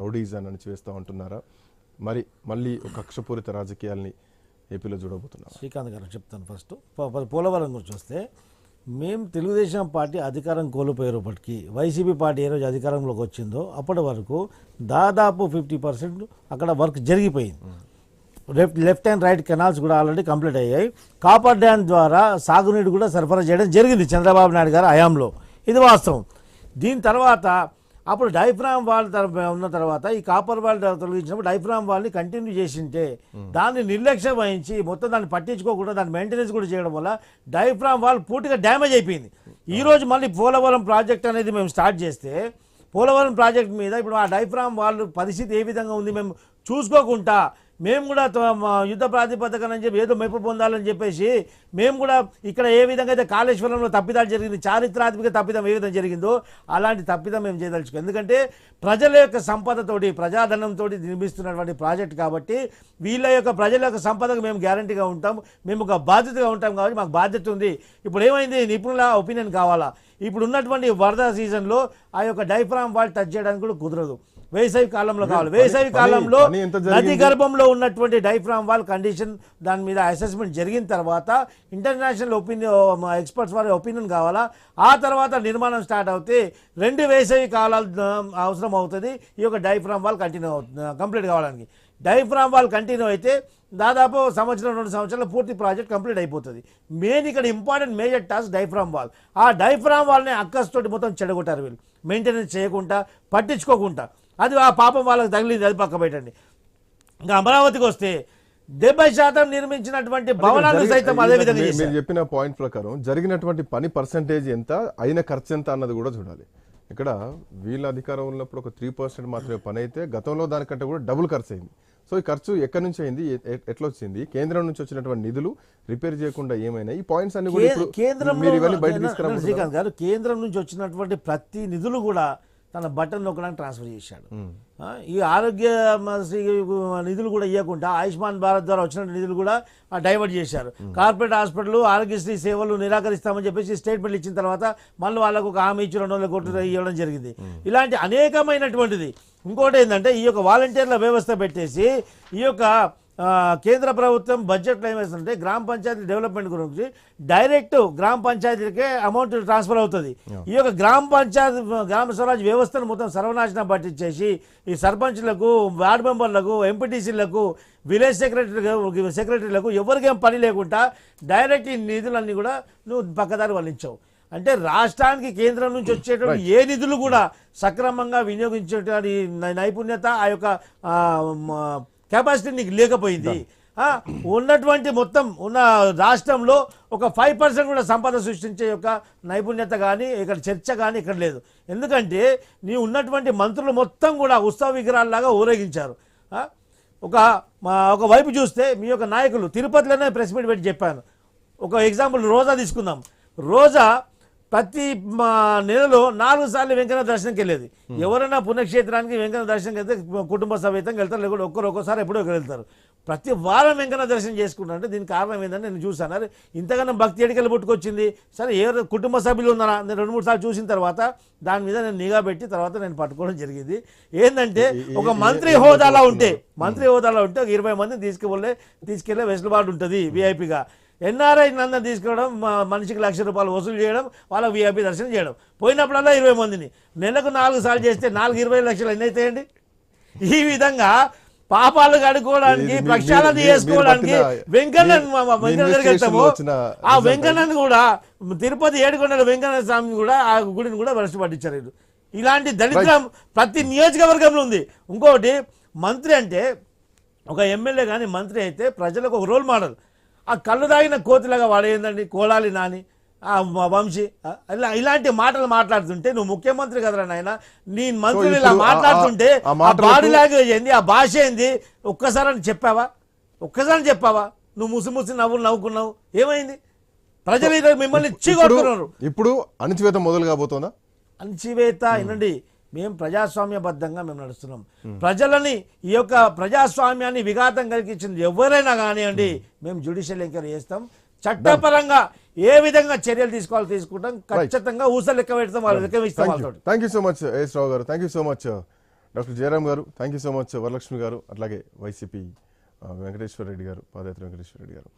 రౌడీజాన్ని అణిచివేస్తూ ఉంటున్నారా, మరి మళ్ళీ ఒక కక్షపూరిత రాజకీయాల్ని ఏపీలో చూడబోతున్నారు? శ్రీకాంత్ గారు చెప్తాను. ఫస్ట్ పోలవరం గురించి వస్తే, మేము తెలుగుదేశం పార్టీ అధికారం కోల్పోయేపటికి వైసీపీ పార్టీ ఏ రోజు అధికారంలోకి వచ్చిందో అప్పటి వరకు దాదాపు 50% అక్కడ వర్క్ జరిగిపోయింది. లెఫ్ట్ అండ్ రైట్ కెనాల్స్ కూడా ఆల్రెడీ కంప్లీట్ అయ్యాయి. కాపర్ డ్యామ్ ద్వారా సాగునీరు కూడా సరఫరా చేయడం జరిగింది చంద్రబాబు నాయుడు గారు హయాంలో. ఇది వాస్తవం. దీని తర్వాత అప్పుడు డైఫ్రామ్ వాల్ ఉన్న తర్వాత ఈ కాపర్ వాల్ తొలగించినప్పుడు డైఫ్రామ్ వాల్ని కంటిన్యూ చేసింటే దాన్ని నిర్లక్ష్యం వహించి మొత్తం దాన్ని పట్టించుకోకుండా దాన్ని మెయింటెనెన్స్ కూడా చేయడం వల్ల డైఫ్రామ్ వాల్ పూర్తిగా డ్యామేజ్ అయిపోయింది. ఈరోజు మళ్ళీ పోలవరం ప్రాజెక్ట్ అనేది మేము స్టార్ట్ చేస్తే పోలవరం ప్రాజెక్ట్ మీద ఇప్పుడు ఆ డైఫ్రామ్ వాల్ పరిస్థితి ఏ విధంగా ఉంది మేము చూసుకోకుండా మేము కూడా యుద్ధ ప్రాతిపదికన అని చెప్పి ఏదో మెప్పు పొందాలని చెప్పేసి మేము కూడా ఇక్కడ ఏ విధంగా అయితే కాళేశ్వరంలో తప్పిదాలు జరిగింది, చారిత్రాత్మక తప్పిదం ఏ విధంగా జరిగిందో అలాంటి తప్పిదం మేము చేయదలుచుకో. ఎందుకంటే ప్రజల యొక్క సంపదతోటి ప్రజాధనంతో నిర్మిస్తున్నటువంటి ప్రాజెక్ట్ కాబట్టి వీళ్ళ యొక్క ప్రజల యొక్క సంపదకు మేము గ్యారంటీగా ఉంటాం, మేము ఒక బాధ్యతగా ఉంటాం కాబట్టి మాకు బాధ్యత ఉంది. ఇప్పుడు ఏమైంది, నిపుణుల ఒపీనియన్ కావాలా. ఇప్పుడు ఉన్నటువంటి వరద సీజన్లో ఆ యొక్క డైఫ్రామ్ వాల్ టచ్ చేయడానికి కూడా కుదరదు, వేసవి కాలంలో కావాలి. వేసవి కాలంలో నది గర్భంలో ఉన్నటువంటి డైఫ్రామ్ వాల్ కండిషన్ దాని మీద అసెస్మెంట్ జరిగిన తర్వాత ఇంటర్నేషనల్ ఒపీనియన్ ఎక్స్పర్ట్స్ వారి ఒపీనియన్ కావాలా. ఆ తర్వాత నిర్మాణం స్టార్ట్ అవుతే 2 వేసవి కాలాలు అవసరం అవుతుంది ఈ యొక్క డైఫ్రామ్ వాల్ కంప్లీట్ కావడానికి. డైఫ్రామ్ వాల్ కంటిన్యూ అయితే దాదాపు 1-2 సంవత్సరాల పూర్తి ప్రాజెక్ట్ కంప్లీట్ అయిపోతుంది. మెయిన్ ఇక్కడ important major task diaphragm wall. ఆ డైఫ్రామ్ వాల్ని అక్కస్తోటి మొత్తం చెడగొట్టారు వీళ్ళు, మెయింటెనెన్స్ చేయకుండా పట్టించుకోకుండా. అది ఆ పాపం వాళ్ళకి తగిలింది, అది పక్క పెట్టండి. ఇంకా అమరావతికి వస్తే 70% నిర్మించినటువంటి భవనాలు సైతం అదే విధంగా మీరు చెప్పిన పాయింట్ ప్రకారం జరిగినటువంటి పని పర్సంటేజ్ ఎంత, అయిన ఖర్చు ఎంత అన్నది కూడా చూడాలి. ఇక్కడ వీళ్ళ అధికారం ఉన్నప్పుడు ఒక 3% మాత్రమే పని అయితే గతంలో దానికంటే కూడా డబుల్ ఖర్చు అయింది. సో ఈ ఖర్చు ఎక్కడి నుంచి అయింది, ఎట్లా వచ్చింది, కేంద్రం నుంచి వచ్చినటువంటి నిధులు రిపేర్ చేయకుండా ఏమైనా ఈ పాయింట్స్ అన్ని కూడా శ్రీకాంత్ గారు కేంద్రం నుంచి వచ్చినటువంటి ప్రతి నిధులు కూడా తన బటన్ నొక్కడానికి ట్రాన్స్ఫర్ చేశాడు. ఈ ఆరోగ్య నిధులు కూడా ఇవ్వకుండా ఆయుష్మాన్ భారత్ ద్వారా వచ్చిన నిధులు కూడా డైవర్ట్ చేశారు. కార్పొరేట్ హాస్పిటల్ ఆరోగ్యశ్రీ సేవలు నిరాకరిస్తామని చెప్పేసి స్టేట్మెంట్ ఇచ్చిన తర్వాత మళ్ళీ వాళ్ళకు ఒక హామీ ఇచ్చి 200 కోట్లు ఇవ్వడం జరిగింది. ఇలాంటి అనేకమైనటువంటిది. ఇంకోటి ఏంటంటే ఈ యొక్క వాలంటీర్ల వ్యవస్థ పెట్టేసి ఈ యొక్క కేంద్ర ప్రభుత్వం బడ్జెట్లో ఏమేస్తుంటే గ్రామ పంచాయతీ డెవలప్మెంట్ గురించి డైరెక్ట్ గ్రామ పంచాయతీలకే అమౌంట్ ట్రాన్స్ఫర్ అవుతుంది. ఈ యొక్క గ్రామ స్వరాజ్ వ్యవస్థను మొత్తం సర్వనాశనం పట్టించేసి ఈ సర్పంచ్లకు, వార్డు మెంబర్లకు, ఎంపీటీసీలకు, విలేజ్ సెక్రటరీలకు ఎవరికేం పని లేకుండా డైరెక్ట్ ఈ నిధులన్నీ కూడా నువ్వు పక్కదారి వల్లించావు. అంటే రాష్ట్రానికి కేంద్రం నుంచి వచ్చేటువంటి ఏ నిధులు కూడా సక్రమంగా వినియోగించేటువంటి నైపుణ్యత, ఆ యొక్క కెపాసిటీ నీకు లేకపోయింది. ఉన్నటువంటి మొత్తం ఉన్న రాష్ట్రంలో ఒక 5% కూడా సంపద సృష్టించే యొక్క నైపుణ్యత కానీ ఇక్కడ చర్చ కానీ ఇక్కడ లేదు. ఎందుకంటే నీ ఉన్నటువంటి మంత్రులు మొత్తం కూడా ఉత్సవ విగ్రహాల్లాగా ఊరేగించారు. ఒక వైపు చూస్తే మీ యొక్క నాయకులు తిరుపతిలోనే ప్రెస్ మీట్ పెట్టి చెప్పాను. ఒక ఎగ్జాంపుల్ రోజా తీసుకుందాం. రోజా ప్రతి నెలలో 4 సార్లు వెంకన్న దర్శనంకి వెళ్ళేది. ఎవరైనా పుణ్యక్షేత్రానికి వెంకన్న దర్శనంకి వెళ్తే కుటుంబ సమేతంగా వెళ్తారు, లేకపోతే ఒక్కొక్కసారి ఎప్పుడో వెళ్తారు. ప్రతి వారం వెంకన్న దర్శనం చేసుకుంటారంటే దీనికి కారణం ఏంటంటే నేను చూసాను. అరే ఇంతకన్నా భక్తి ఎడికలు పుట్టుకొచ్చింది. సరే ఏ కుటుంబ సభ్యులు ఉన్నారా నేను 2-3 సార్లు చూసిన తర్వాత దాని మీద నేను నిఘా పెట్టి తర్వాత నేను పట్టుకోవడం జరిగింది. ఏంటంటే ఒక మంత్రి హోదాలో ఉంటే ఒక 20 మందిని తీసుకెళ్లే వెసులుబాటు ఉంటుంది విఐపిగా. ఎన్ఆర్ఐ నందం తీసుకోవడం, మనిషికి ₹1,00,000 వసూలు చేయడం, వాళ్ళ విఐపి దర్శనం చేయడం, పోయినప్పుడల్లా 20 మందిని నెలకు 4 సార్లు చేస్తే 20 లక్షలు ఎన్ని అవుతాయండి? ఈ విధంగా పాపాలు కడుక్కోవడానికి, ప్రక్షాళన చేసుకోవడానికి వెంకన్న దగ్గరికి వెళ్తాము. ఆ వెంకన్నను కూడా తిరుపతి ఏడుకొండల వెంకన్న స్వామిని కూడా ఆ గుడిని కూడా భ్రష్టు పట్టించారు. ఇలాంటి దరిద్రం ప్రతి నియోజకవర్గంలో ఉంది. ఇంకొకటి, మంత్రి అంటే ఒక ఎమ్మెల్యే కానీ మంత్రి అయితే ప్రజలకు ఒక రోల్ మోడల్. ఆ కళ్ళు తాగిన కోతిలాగా వాడేందండి కోలాలి నాని, వంశీ ఇలాంటి మాటలు మాట్లాడుతుంటే నువ్వు ముఖ్యమంత్రి కదరా నాయన, నీ మంత్రులు ఇలా మాట్లాడుతుంటే ఆ బాడీ లాంగ్వేజ్ ఏంది, ఆ భాష ఏంది ఒక్కసారి చెప్పావా? నువ్వు ముసి నవ్వుకున్నావు, ఏమైంది? ప్రజలు మిమ్మల్ని చీకొడుతున్నారు. ఇప్పుడు అణచివేత మొదలు కాబోతోందా? అణచివేత వినండి, మేము ప్రజాస్వామ్యబద్ధంగా మేము నడుస్తున్నాం. ప్రజలని ఈ యొక్క ప్రజాస్వామ్యాన్ని విఘాతం కలిగించింది ఎవరైనా కానివ్వండి, మేము జ్యుడిషియల్ ఎంక్వైరీ చేస్తాం. చట్టపరంగా ఏ విధంగా చర్యలు తీసుకుంటాం. ఖచ్చితంగా ఊసలు లెక్క పెడతాం, వాళ్ళు లెక్క ఇస్తాం. Thank you so much S Rao garu. Thank you so much doctor Jayaram garu thank you so much, Varalakshmi garu, అట్లాగే వైసీపీ వెంకటేశ్వర రెడ్డి గారు, పాదయాత్ర వెంకటేశ్వర రెడ్డి గారు.